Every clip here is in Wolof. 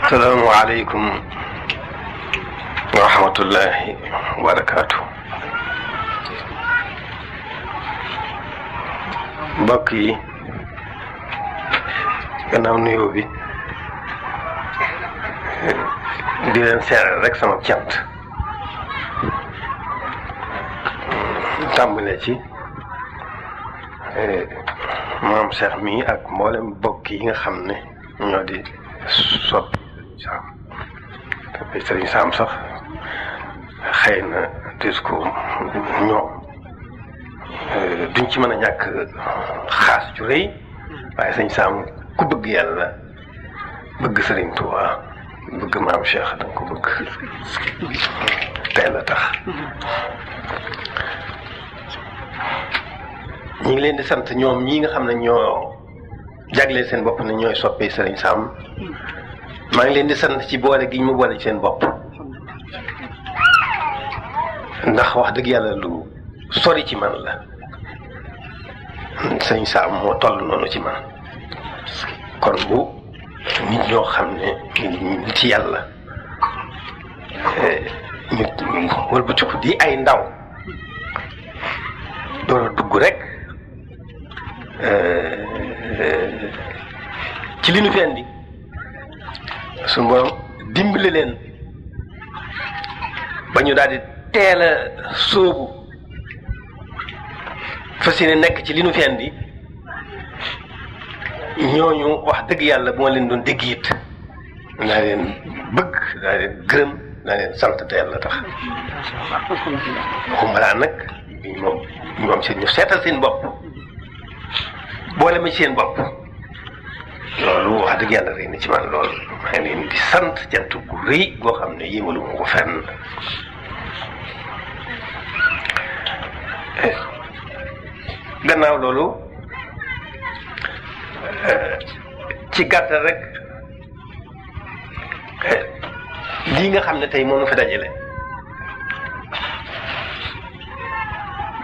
السلام عليكم ورحمة الله وبركاته. mbokk yi gannaaw nuyoo bi di leen seeral rek sama cant tàmbale ci maam Cheikh mi ak mboolem mbokk yi nga xam ne ñoo di sopp Sam Sëriñ Sam sax xëy na dis ko ñoom duñ ci mën a ñàkk xaas ju rëy waaye sëñ Sam ku bëgg yàlla bëgg Sëriñ Tuubaa bëgg maam Cheikh danga ko bëgg tey la tax ñi ngi leen di sant ñoom ñii nga xam ne ñoo jagleel seen bopp ne ñooy soppee Sëriñ Sam maa ngi leen di sant ci boole gi ñu mu boole ci seen bopp ndax wax dëgg yàlla lu sori ci man la Sëriñ Sam moo toll noonu ci man kon bu nit ñoo xam ne nit ci yàlla ñu wëlbatiku di ay ndaw door a dugg rek ci li nu fi andi suñu borom dimbali leen ba ñu daal di teel a sóobu fas yéene nekk ci li nu fi andi ñooñu wax dëgg yàlla bu ma leen doon dégg it naa leen bëgg naa leen gërëm naa leen sant te yàlla tax xumbalaa nag ñoom seen ñu seetal seen bopp boole ma ci seen bopp loolu wax dëgg yàlla rëy na ci man lool maa ngi leen di sant jant gu rëy goo xam ne yéemalu ma ko fenn gannaaw loolu ci gàttal rek lii nga xam ne tey moom fi dajale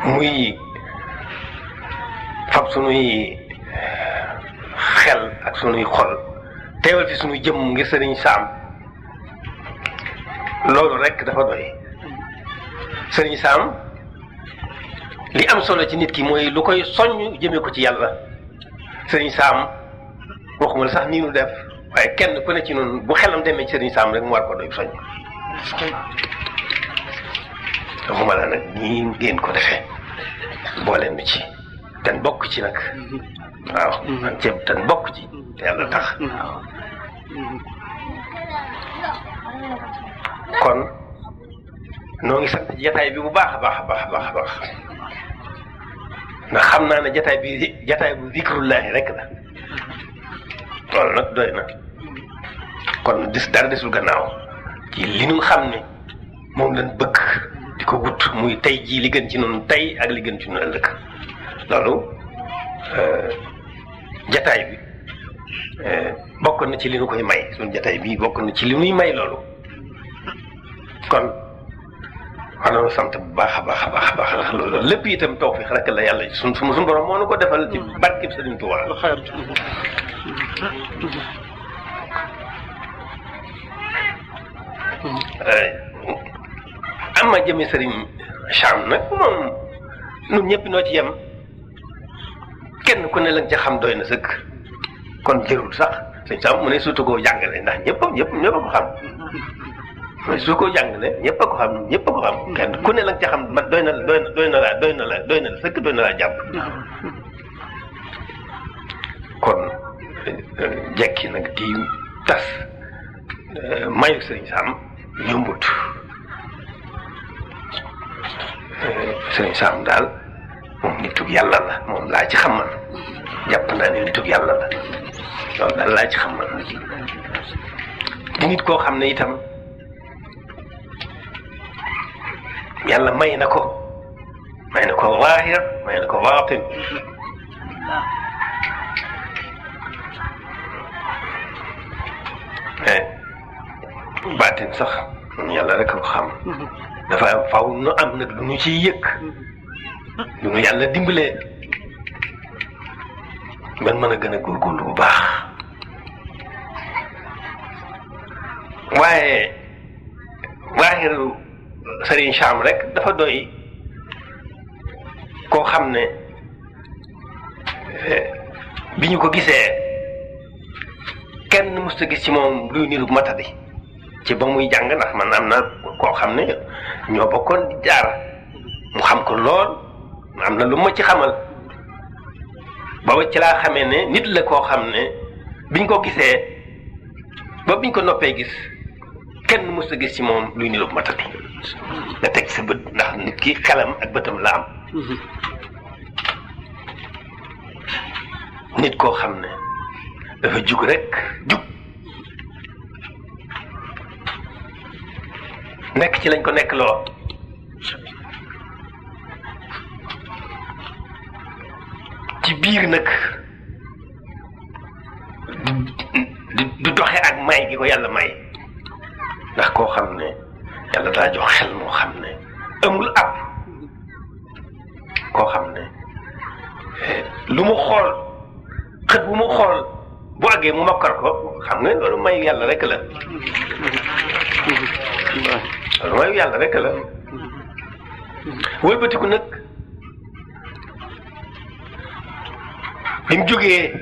muy fab sunuy xel ak sunuy xol teewal fi sunuy jëmm ngir Sëriñ Sam loolu rek dafa doy Sëriñ Sam li am solo ci nit ki mooy lu koy soññ jëmee ko ci yàlla Sëriñ Sam waxuma la sax nii nu def waaye kenn ku ne ci noonu bu xelam demee ci Sëriñ Sam rek mu war ko doy soññ waxuma la nag nii ngeen ko defee booleen mi ci ten bokk ci nag waaw man ceeb ten bokk ci te yàlla tax kon noo ngi sant jataay bi bu baax a baax a baax a baax a baax ndax xam naa ne jataay bu zikrullahi rek la loolu nag doy na kon dara desul gannaaw ci li ñu xam ne moom lañ bëgg di ko wut muy tey jii li gën ci noonu tey ak li gën ci noonu ëllëg loolu jataay bi bokk na ci li nu koy may suñu jataay bi bokk na ci li nuy may loolu kon xanaa sant bu baax a baax a baax a baax ndax loolu lépp itam tawfiix rek la yàlla suñu borom moo nu ko defal ci barkeb Sëriñ Tuubaa am ma jëme Sëriñ Sam nag moom ñun ñëpp noo ci yem kenn ku ne lañ ca xam doy na sëkk kon jërul sax Sëriñ Sam mu ne surtout koo jàngale ndax ñëpp a ko xam mais su ko jàngale ñëpp a ko xam kenn ku ne lañ ca xam man doy na la sëkk doy na laa jàpp kon jekki nag di tas mayu Sëriñ Sam yombut Sëriñ Sam daal moom nitug yàlla la moom laa ci xam man jàpp naa ne nitug yàlla la loolu daal laa ci xam man di nit koo xam ne itam yàlla may na ko zaahir may na ko baatin baatin sax yàlla rek a ko xam dafa am faw nu am nag lu ñu ciy yëg lu ñu yàlla dimbalee man mën a gën a góorgóorlu bu baax waaye waaxiru Sëriñ Sam rek dafa doy koo xam ne bi ñu ko gisee kenn mësta gis ci moom luy niru matadi ci ba muy jàng ndax man am na koo xam ne ñoo bokkoon di jaar mu xam ko lool am na lu ma ci xamal booba ci laa xamee ne nit la koo xam ne biñ ko gisee ba biñ ko noppee gis kenn mësta gis ci moom luy niru matadi nga teg sa bët ndax nit ki xelam ak bëtam la am nit koo xam ne dafa jug rek jug nekk ci lañ ko nekk loo ci biir nag du doxe ak may gi ko yàlla may ndax koo xam ne yàlla daa jox xel moo xam ne amul ab koo xam ne lu mu xool xët bu mu xool bu àggee mu mokkal ko xam nga loolu mayu yàlla rek la loolu mayu yàlla rek la wëlbatiku nag bi mu jógee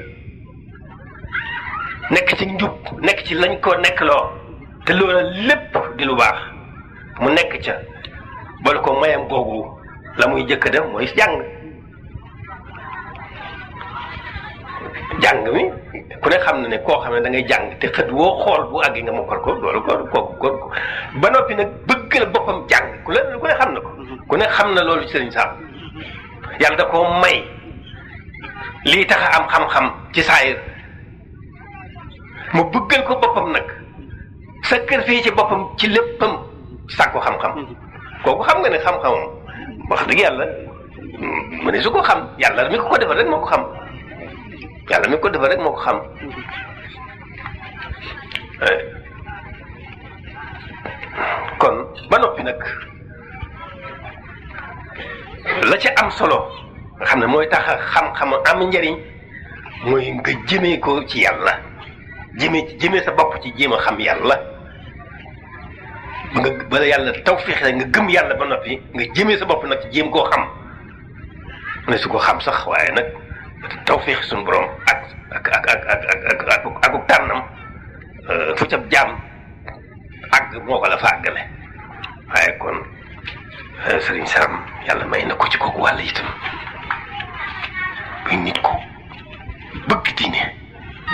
nekk ci njub nekk ci lañ ko nekkloo te loolu lépp di lu baax mu nekk ca bala ko mayam googu la muy jëkk def mooy jàng mi ku ne xam na ne koo xam ne da ngay jàng te xët woo xool bu àggee nga mokkal ko loolu kooku ba noppi nag bëgg la boppam jàng ku ne xam na ko ku ne xam na loolu Sëriñ Sam yàlla da koo may lii tax a am xam-xam ci saayir mu bëggal ko boppam nag sacrifice ci boppam ci léppam sàkku xam-xam kooku xam nga ne xam-xamam wax dëgg yàlla mu ne su ko xam yàlla mi ko defal rek moo ko xam yàlla mi ko defal rek moo ko xam kon ba noppi nag la ca am solo nga xam ne mooy tax xam-xam am njariñ mooy nga jëmee ko ci yàlla jëmee sa bopp ci jéem a xam yàlla nga bala yàlla tawfiix la nga gëm yàlla ba noppi nga jëmee sa bopp nag ci jéem koo xam ne su ko xam sax waaye nag tawfiix suñu borom ak tànnam fu ca jaam àgg moo ko la fa àggale waaye kon Sëriñ Sam yàlla may na ko ci kooku wàll itam buy nit ko bëgg diine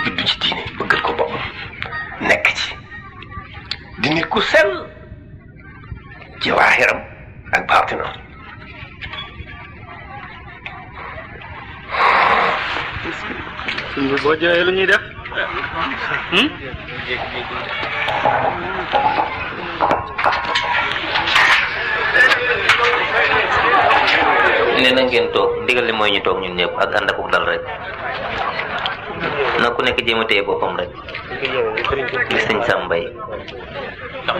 juddu ci diine bëggal ko boppam nekk ci di nit ku sell ci waaxiram ak baatinam boo jëlee lu ñuy def nee na ngeen toog ndigal li mooy ñu toog ñun ñëpp ak ànd ak dal rek na ku nekk jéem a téye boppam rek di Sëriñ Sam Mbaye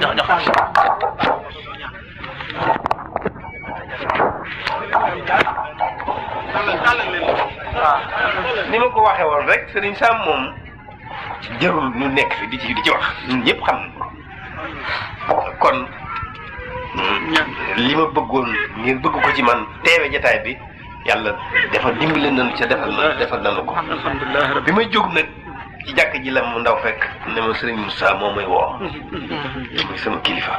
jox ni ma ko waxee woon rek Sëriñ Sam moom jarul ñu nekk fi di ci wax ñun ñëpp xam kon li ma bëggoon ngeen bëgg ko ci man teewe jataay bi yàlla dafa dimbali nañu ca defal nañu ko alhamdulilah bi may jóg nag ci jàkk ji la mu ndaw fekk ne ma Sëriñ Moussa moo may woo muy sama kilifa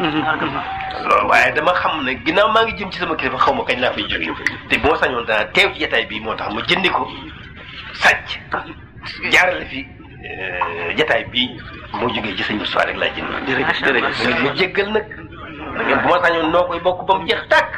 loolu waaye dama xam ne ginnaaw maa ngi jëm ci sama kilifa xaw ma kañ laa fay jóge te bu ma sañoon danaa teew ci jataay bi moo tax ma jëndi ko sàcc jaarale fi jataay bi moo jógee ci Sëriñ Moussa rek laa jënd jërëjëf ma jéggal nag bu ma sañoon noo koy bokk ba mu jeex tàkk